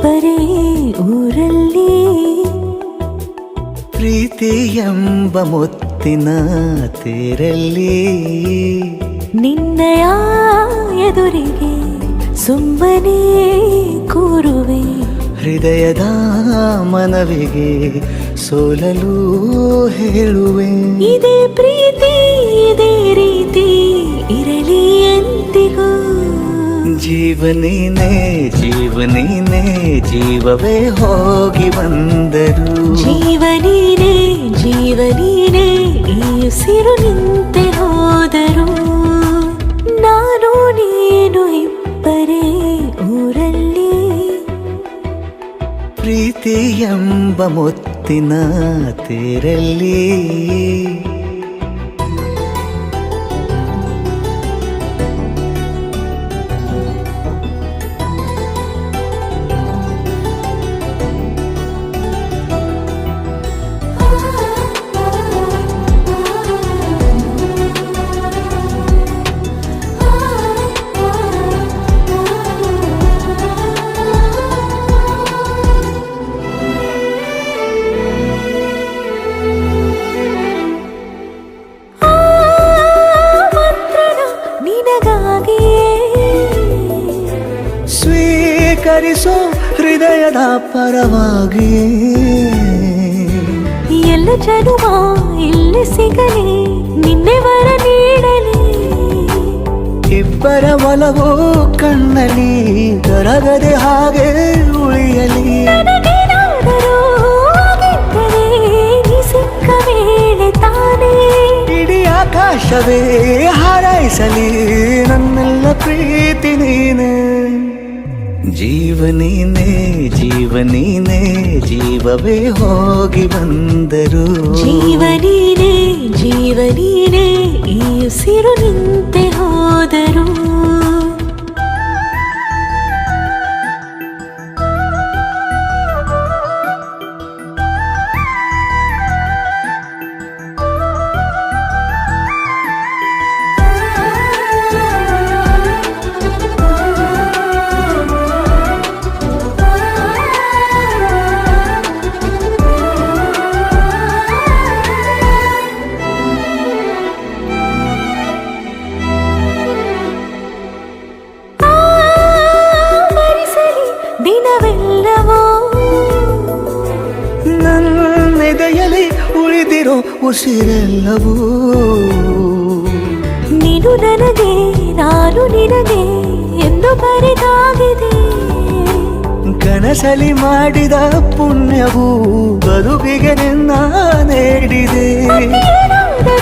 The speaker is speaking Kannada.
ಇಬ್ಬರೇ ಊರಲ್ಲಿ ಪ್ರೀತಿ ಎಂಬ ಮುತ್ತಿನ ತೇರಲ್ಲಿ ನಿನ್ನಯ ಎದುರಿಗೆ ಸುಮ್ಮನೆ ಕೂರುವೆ ಹೃದಯದ ಮನವಿಗೆ ಸೋಲಲು ಹೇಳುವೆ ಇದೇ ಪ್ರೀತಿ ಇದೇ ರೀತಿ ಇರಲಿ ಎಂದಿಗೂ ಜೀವನೇನೆ ಜೀವನೇನೆ ಜೀವವೇ ಹೋಗಿ ಬಂದರು ಜೀವನೀನೇ ಜೀವನೀನೇ ಈ ಉಸಿರು ನಿಂತೆ ಹೋದರು ನಾನು ನೀನು ಇಬ್ಬರೇ ಊರಲ್ಲಿ ಪ್ರೀತಿ ಎಂಬ ಮುತ್ತಿನ ತೇರಲ್ಲಿ ಸ್ವೀಕರಿಸೋ ಹೃದಯದ ಪರವಾಗಿ ಎಲ್ಲ ಜನುಮ ಇಲ್ಲಿ ಸಿಗಲಿ ನಿನ್ನೆ ವರ ನೀಡಲಿ ಇಬ್ಬರ ಒಲವು ಕಣ್ಣಲ್ಲಿ ಕರಗದೆ ಹಾಗೆ ಉಳಿಯಲಿ ನನಗೇನಾದರೂ ಆಗಿದ್ದರೆ ನೀ ಸಿಕ್ಕ ವೇಳೆ ತಾನೇ ಇಡೀ ಆಕಾಶವೇ ಹಾರೈಸಲಿ ನನ್ನೆಲ್ಲ ಪ್ರೀತಿ ನೀನೆ ಜೀವನೀನೇ ಜೀವನೀನೇ ಜೀವವೇ ಹೋಗಿ ಬಂದರು ಜೀವನೀನೇ ಜೀವನೀನೇ ಈ ಉಸಿರು ನಿಂತೆ ಹೋದರು ದಿನವೆಲ್ಲವೋ ನನ್ನೆದೆಯಲ್ಲಿ ಉಳಿದಿರೋ ಉಸಿರೆಲ್ಲವೂ ನೀನು ನನಗೆ ನಾನು ನಿನಗೆ ಎಂದು ಬರೆದಾಗಿದೆ ಕನಸಲಿ ಮಾಡಿದ ಪುಣ್ಯವು ಬದುಕಿಗೆ ನಿನ್ನ ನೀಡಿದೆ